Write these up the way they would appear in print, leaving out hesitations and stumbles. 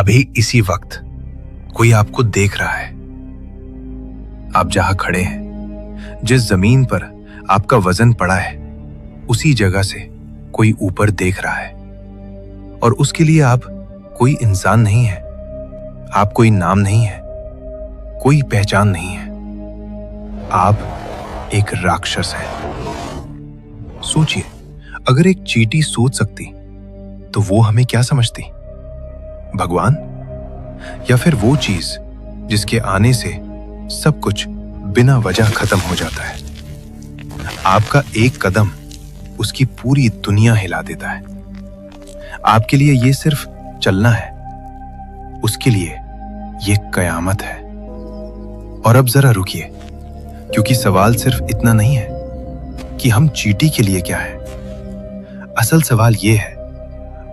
अभी इसी वक्त कोई आपको देख रहा है। आप जहां खड़े हैं, जिस जमीन पर आपका वजन पड़ा है, उसी जगह से कोई ऊपर देख रहा है। और उसके लिए आप कोई इंसान नहीं है, आप कोई नाम नहीं है, कोई पहचान नहीं है। आप एक राक्षस हैं। सोचिए, अगर एक चींटी सोच सकती तो वो हमें क्या समझती? भगवान? या फिर वो चीज जिसके आने से सब कुछ बिना वजह खत्म हो जाता है? आपका एक कदम उसकी पूरी दुनिया हिला देता है। आपके लिए ये सिर्फ चलना है, उसके लिए ये कयामत है। और अब जरा रुकिए, क्योंकि सवाल सिर्फ इतना नहीं है कि हम चींटी के लिए क्या है। असल सवाल ये है,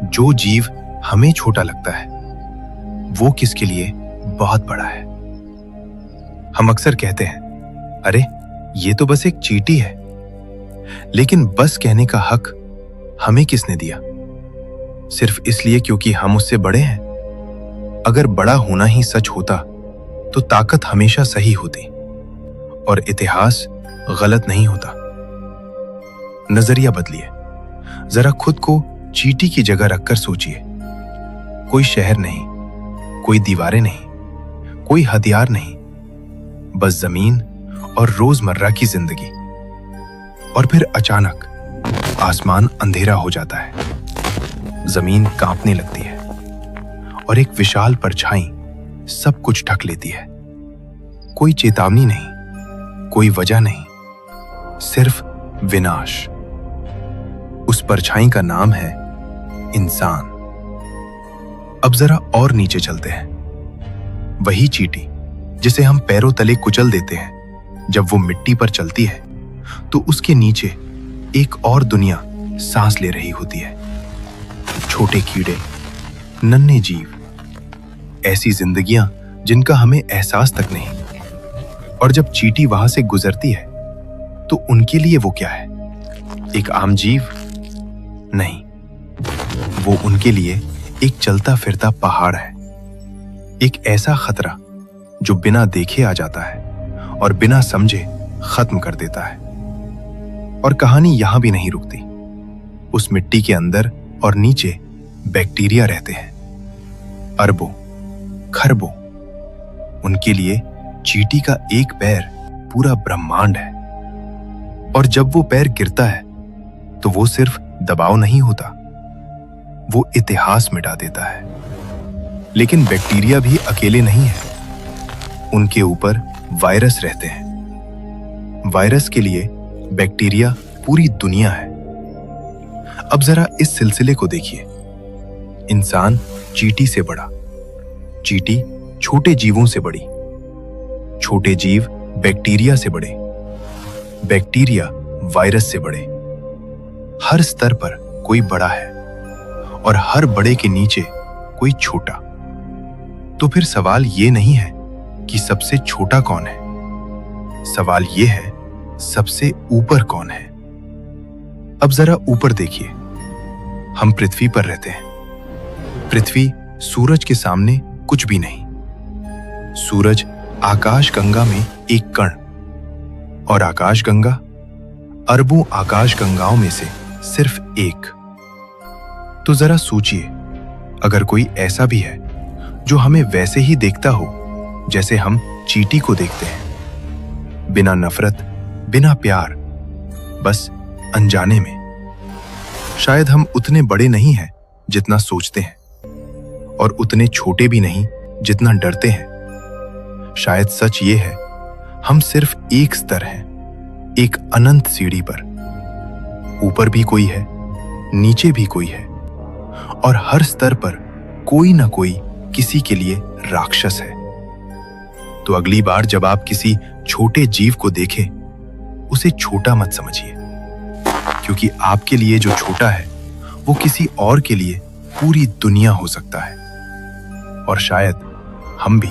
जो जीव हमें छोटा लगता है वो किसके लिए बहुत बड़ा है। हम अक्सर कहते हैं, अरे ये तो बस एक चींटी है। लेकिन बस कहने का हक हमें किसने दिया? सिर्फ इसलिए क्योंकि हम उससे बड़े हैं? अगर बड़ा होना ही सच होता तो ताकत हमेशा सही होती और इतिहास गलत नहीं होता। नजरिया बदलिए, जरा खुद को चींटी की जगह रखकर सोचिए। कोई शहर नहीं, कोई दीवारें नहीं, कोई हथियार नहीं, बस जमीन और रोजमर्रा की जिंदगी। और फिर अचानक आसमान अंधेरा हो जाता है, जमीन कांपने लगती है और एक विशाल परछाई सब कुछ ढक लेती है। कोई चेतावनी नहीं, कोई वजह नहीं, सिर्फ विनाश। उस परछाई का नाम है इंसान। अब जरा और नीचे चलते हैं। वही चींटी जिसे हम पैरों तले कुचल देते हैं, जब वो मिट्टी पर चलती है तो उसके नीचे एक और दुनिया सांस ले रही होती है। छोटे कीड़े, नन्हे जीव, ऐसी जिंदगियां जिनका हमें एहसास तक नहीं। और जब चींटी वहां से गुजरती है तो उनके लिए वो क्या है? एक आम जीव? नहीं, वो उनके लिए एक चलता फिरता पहाड़ है। एक ऐसा खतरा जो बिना देखे आ जाता है और बिना समझे खत्म कर देता है। और कहानी यहां भी नहीं रुकती। उस मिट्टी के अंदर और नीचे बैक्टीरिया रहते हैं, अरबों, खरबों। उनके लिए चींटी का एक पैर पूरा ब्रह्मांड है। और जब वो पैर गिरता है तो वो सिर्फ दबाव नहीं होता, वो इतिहास मिटा देता है। लेकिन बैक्टीरिया भी अकेले नहीं है, उनके ऊपर वायरस रहते हैं। वायरस के लिए बैक्टीरिया पूरी दुनिया है। अब जरा इस सिलसिले को देखिए। इंसान चींटी से बड़ा, चींटी छोटे जीवों से बड़ी, छोटे जीव बैक्टीरिया से बड़े, बैक्टीरिया वायरस से बड़े। हर स्तर पर कोई बड़ा है और हर बड़े के नीचे कोई छोटा। तो फिर सवाल ये नहीं है कि सबसे छोटा कौन है, सवाल ये है सबसे ऊपर कौन है। अब जरा ऊपर देखिए। हम पृथ्वी पर रहते हैं। पृथ्वी सूरज के सामने कुछ भी नहीं। सूरज आकाशगंगा में एक कण, और आकाशगंगा अरबों आकाशगंगाओं में से सिर्फ एक। तो जरा सोचिए, अगर कोई ऐसा भी है जो हमें वैसे ही देखता हो जैसे हम चींटी को देखते हैं, बिना नफरत, बिना प्यार, बस अनजाने में। शायद हम उतने बड़े नहीं हैं जितना सोचते हैं, और उतने छोटे भी नहीं जितना डरते हैं। शायद सच ये है, हम सिर्फ एक स्तर हैं, एक अनंत सीढ़ी पर। ऊपर भी कोई है, नीचे भी कोई है, और हर स्तर पर कोई ना कोई किसी के लिए राक्षस है। तो अगली बार जब आप किसी छोटे जीव को देखें, उसे छोटा मत समझिए, क्योंकि आपके लिए जो छोटा है वो किसी और के लिए पूरी दुनिया हो सकता है। और शायद हम भी